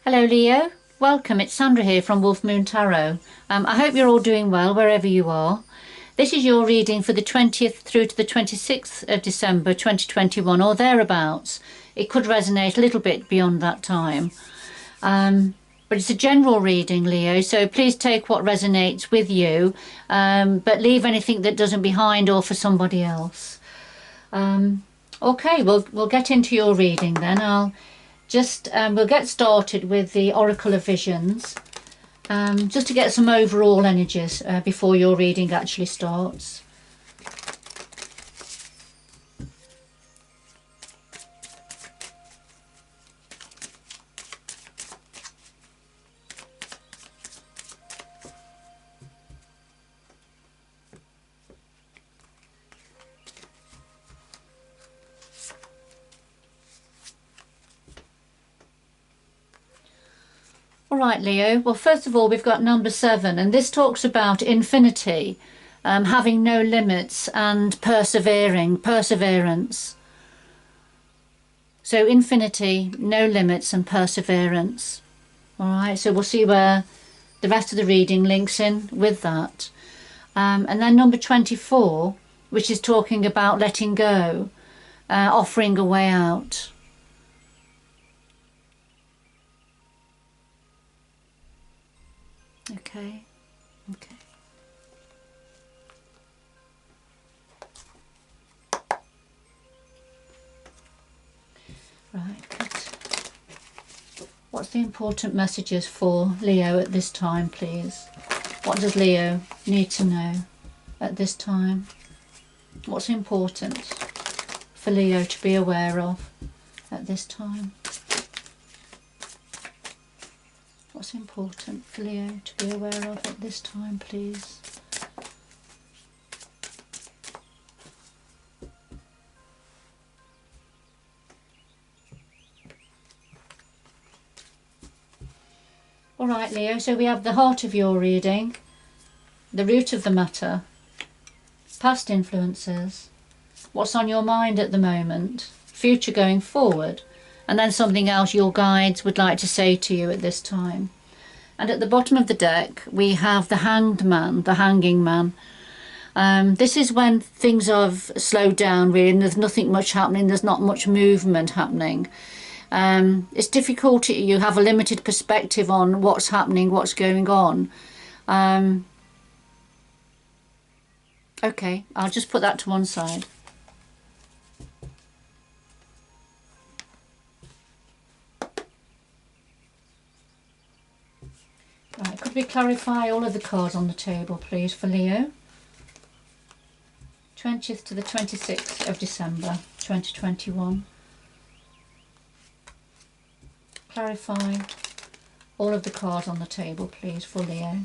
Hello Leo, welcome. It's Sandra here from Wolf Moon Tarot. I hope you're all doing well wherever you are. This is your reading for the 20th through to the 26th of December 2021 or thereabouts. It could resonate a little bit beyond that time. But it's a general reading, Leo, so please take what resonates with you, but leave anything that doesn't behind or for somebody else. Okay, we'll get into your reading then. We'll get started with the Oracle of Visions, just to get some overall energies before your reading actually starts. Alright Leo, well first of all we've got number 7, and this talks about infinity, having no limits and perseverance. So infinity, no limits and perseverance. Alright, so we'll see where the rest of the reading links in with that. And then number 24, which is talking about letting go, offering a way out. Okay. Right, good. What's the important messages for Leo at this time, please? What does Leo need to know at this time? What's important for Leo to be aware of at this time? What's important for Leo to be aware of at this time, please? Alright Leo, so we have the heart of your reading, the root of the matter, past influences, what's on your mind at the moment, future going forward, and then something else your guides would like to say to you at this time. And at the bottom of the deck we have the hanged man, the hanging man. This is when things have slowed down really, and there's nothing much happening, there's not much movement happening. It's difficult, you have a limited perspective on what's happening, what's going on. Okay, I'll just put that to one side. Right, could we clarify all of the cards on the table, please, for Leo? 20th to the 26th of December, 2021. Clarify all of the cards on the table, please, for Leo.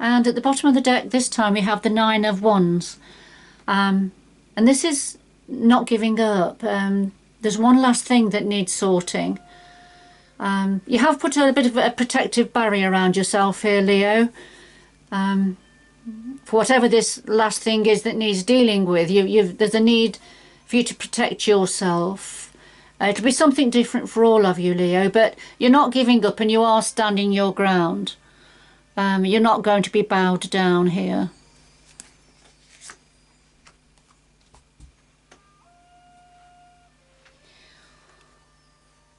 And at the bottom of the deck this time we have the 9 of Wands. And this is not giving up. There's one last thing that needs sorting. You have put a bit of a protective barrier around yourself here, Leo. For whatever this last thing is that needs dealing with, there's a need for you to protect yourself. It'll be something different for all of you, Leo, but you're not giving up and you are standing your ground. You're not going to be bowed down here.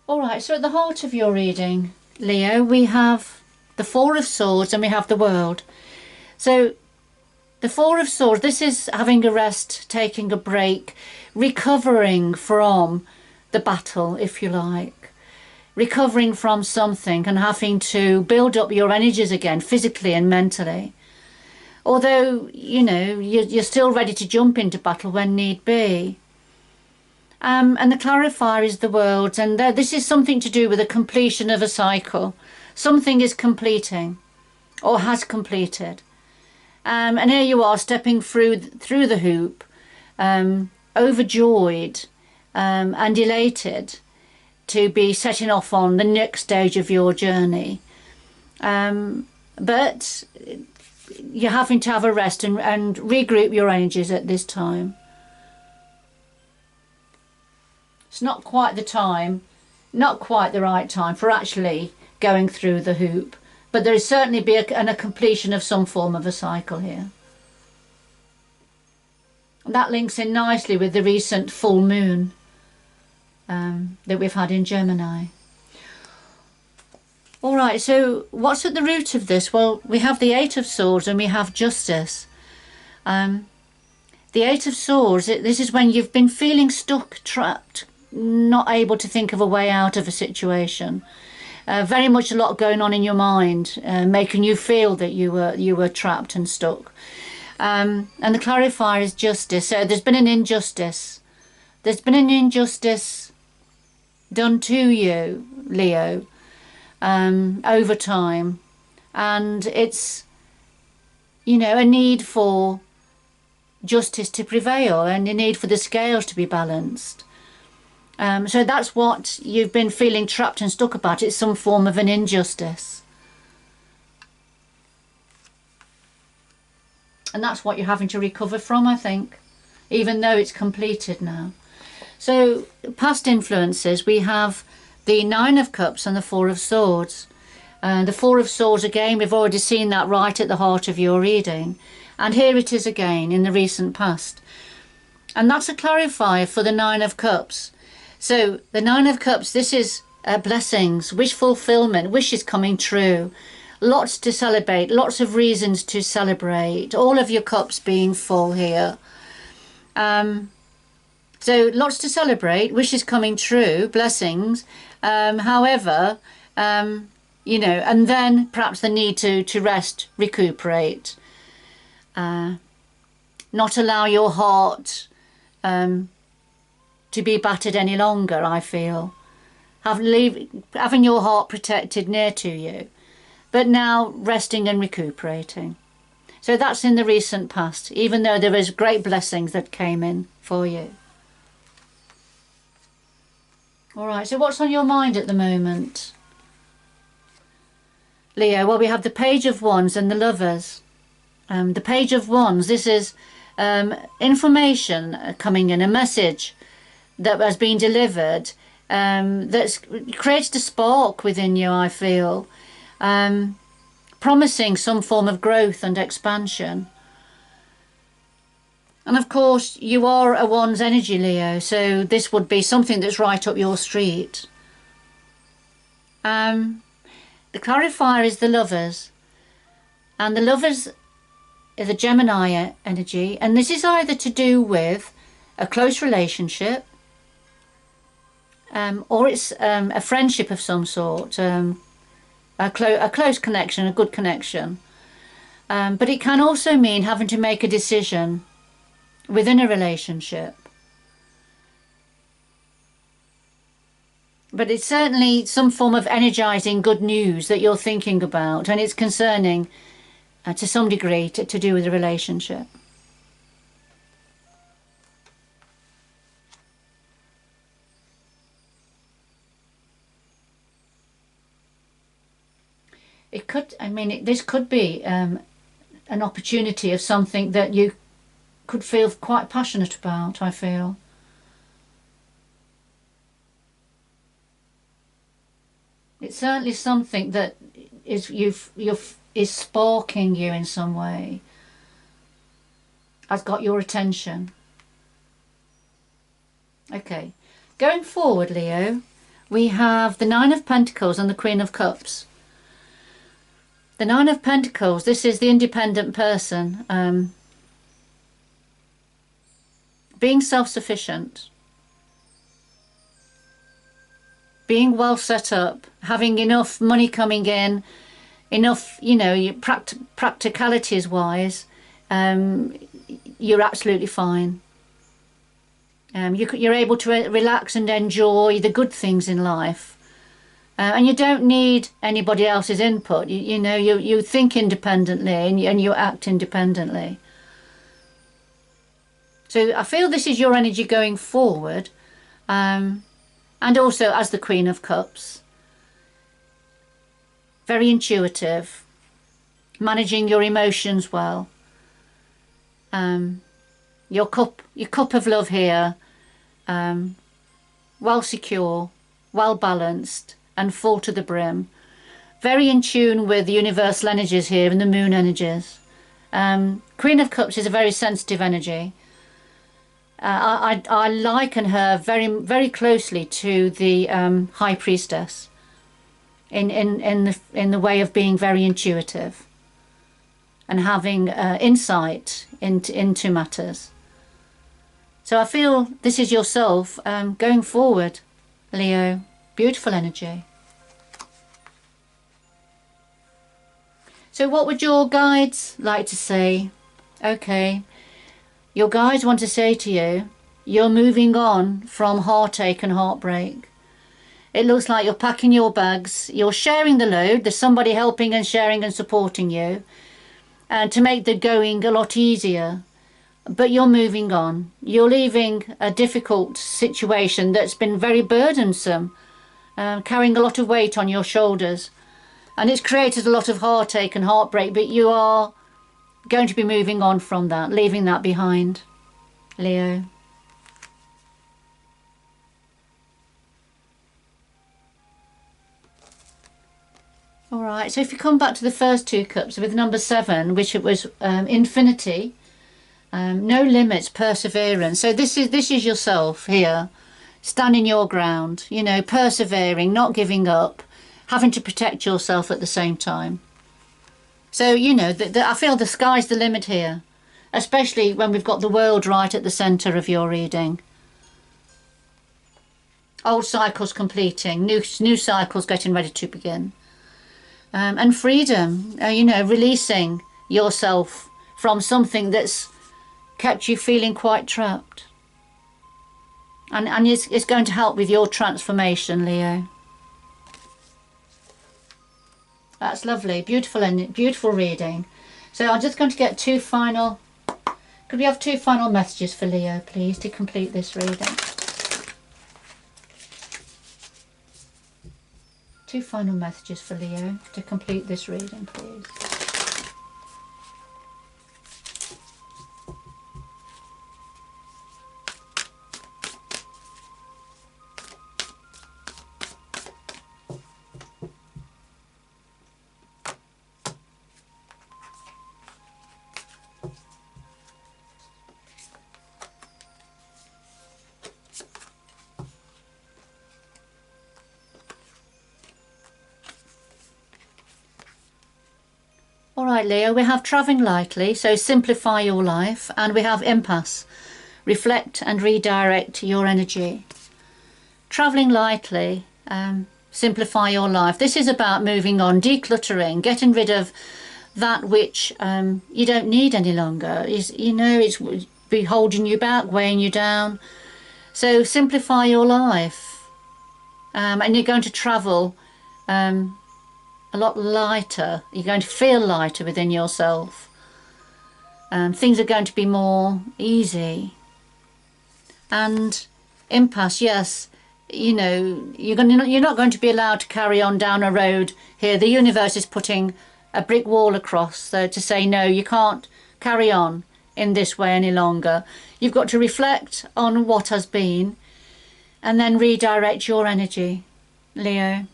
Alright, so at the heart of your reading, Leo, we have the 4 of Swords and we have the World. So the 4 of Swords, this is having a rest, taking a break, recovering from the battle, if you like. Recovering from something and having to build up your energies again, physically and mentally. Although, you know, you're still ready to jump into battle when need be. And the clarifier is the World, and this is something to do with the completion of a cycle. Something is completing. or has completed. And here you are stepping through the hoop, overjoyed and elated to be setting off on the next stage of your journey. But you're having to have a rest and regroup your energies at this time. It's not quite the time, not quite the right time for actually going through the hoop, but there is certainly be a completion of some form of a cycle here. And that links in nicely with the recent full moon that we've had in Gemini. All right, so what's at the root of this? Well, we have the Eight of Swords and we have Justice. The Eight of Swords, this is when you've been feeling stuck, trapped, not able to think of a way out of a situation. Very much a lot going on in your mind, making you feel that you were trapped and stuck. And the clarifier is Justice. So there's been an injustice. There's been an injustice done to you, Leo, over time. And it's, you know, a need for justice to prevail and a need for the scales to be balanced. So that's what you've been feeling trapped and stuck about. It's some form of an injustice. And that's what you're having to recover from, I think, even though it's completed now. So past influences, we have the Nine of Cups and the Four of Swords. The Four of Swords, again, we've already seen that right at the heart of your reading. And here it is again in the recent past. And that's a clarifier for the Nine of Cups. So the Nine of Cups, this is blessings, wish fulfillment, wishes coming true. Lots to celebrate, lots of reasons to celebrate, all of your cups being full here. So lots to celebrate, wishes coming true, blessings. However, you know, and then perhaps the need to rest, recuperate. Not allow your heart to be battered any longer, I feel. Having your heart protected near to you. But now resting and recuperating. So that's in the recent past, even though there was great blessings that came in for you. All right, so what's on your mind at the moment, Leo? Well, we have the Page of Wands and the Lovers. The Page of Wands, this is information coming in, a message that has been delivered that creates a spark within you, I feel. Promising some form of growth and expansion. And of course you are a Wands energy, Leo, so this would be something that's right up your street. The clarifier is the Lovers, and the Lovers is a Gemini energy, and this is either to do with a close relationship or it's a friendship of some sort, a close connection, a good connection. But it can also mean having to make a decision within a relationship. But it's certainly some form of energizing good news that you're thinking about, and it's concerning to some degree to do with a relationship. It could, I mean, this could be an opportunity of something that you could feel quite passionate about, I feel. It's certainly something that is is sparking you in some way, has got your attention. Okay, going forward, Leo, we have the Nine of Pentacles and the Queen of Cups. The Nine of Pentacles, this is the independent person, being self-sufficient, being well set up, having enough money coming in, enough, you know, practicalities wise, you're absolutely fine. You're able to relax and enjoy the good things in life. And you don't need anybody else's input. You know, you think independently and you act independently. So I feel this is your energy going forward. And also as the Queen of Cups. Very intuitive. Managing your emotions well. Your cup of love here. Well secure, well balanced, and full to the brim. Very in tune with the universal energies here and the moon energies. Queen of Cups is a very sensitive energy. I liken her very closely to the High Priestess in the way of being very intuitive and having insight into matters. So I feel this is yourself going forward, Leo. Beautiful energy. So what would your guides like to say? Okay, your guides want to say to you, you're moving on from heartache and heartbreak. It looks like you're packing your bags, you're sharing the load, there's somebody helping and sharing and supporting you, and to make the going a lot easier. But you're moving on. You're leaving a difficult situation that's been very burdensome, carrying a lot of weight on your shoulders. And it's created a lot of heartache and heartbreak, but you are going to be moving on from that, leaving that behind, Leo. All right, so if you come back to the first two cups with number 7, which it was infinity, no limits, perseverance. So this is yourself here, standing your ground, you know, persevering, not giving up, having to protect yourself at the same time. So, you know, I feel the sky's the limit here, especially when we've got the world right at the centre of your reading. Old cycles completing, new cycles getting ready to begin. And freedom, you know, releasing yourself from something that's kept you feeling quite trapped. And it's going to help with your transformation, Leo. That's lovely, beautiful and beautiful reading. So I'm just going to get two final, could we have two final messages for Leo, please, to complete this reading? Two final messages for Leo to complete this reading, please. Alright Leo, we have travelling lightly, so simplify your life, and we have impasse, reflect and redirect your energy. Travelling lightly, simplify your life. This is about moving on, decluttering, getting rid of that which you don't need any longer. It's be holding you back, weighing you down. So simplify your life, and you're going to travel a lot lighter. You're going to feel lighter within yourself. Things are going to be more easy. And impasse, yes, you know, you're not going to be allowed to carry on down a road here. The universe is putting a brick wall across, so to say, no, you can't carry on in this way any longer. You've got to reflect on what has been and then redirect your energy, Leo.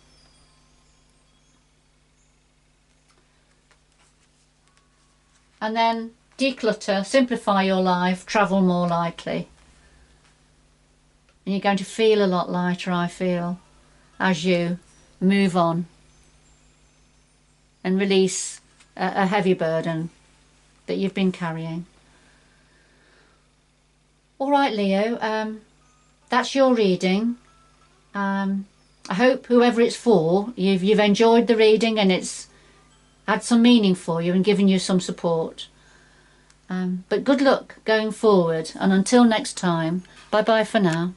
And then declutter, simplify your life, travel more lightly. And you're going to feel a lot lighter, I feel, as you move on and release a heavy burden that you've been carrying. All right, Leo, that's your reading. I hope whoever it's for, you've enjoyed the reading and it's had some meaning for you and given you some support. But good luck going forward, and until next time, bye bye for now.